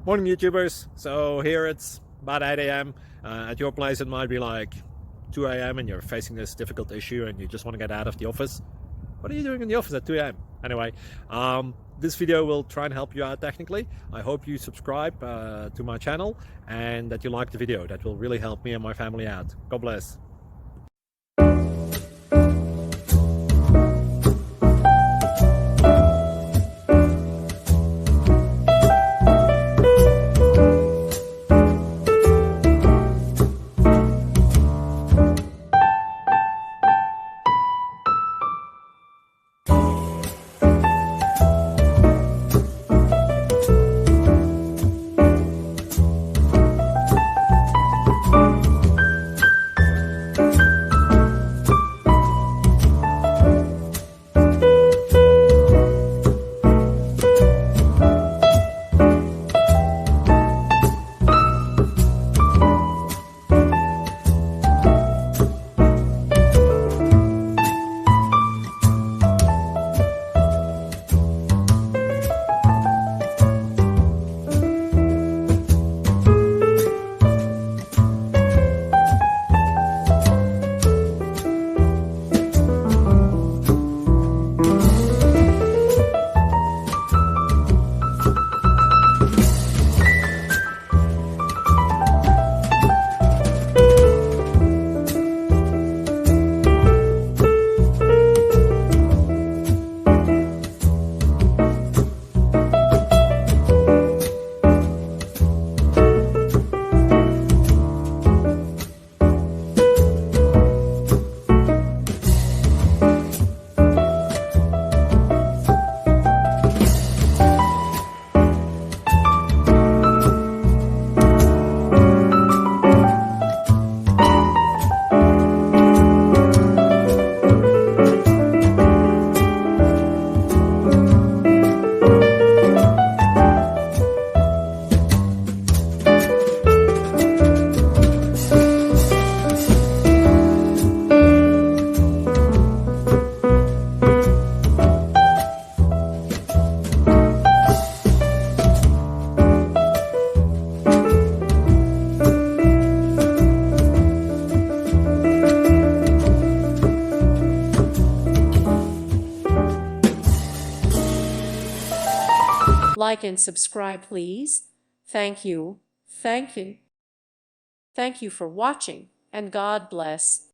Morning YouTubers. So here it's about 8 a.m. At your place it might be like 2 a.m. and you're facing this difficult issue and you just want to get out of the office. What are you doing in the office at 2 a.m.? Anyway, this video will try and help you out technically. I hope you subscribe to my channel and that you like the video. That will really help me and my family out. God bless. Like and subscribe, please. Thank you. Thank you. Thank you for watching, and God bless.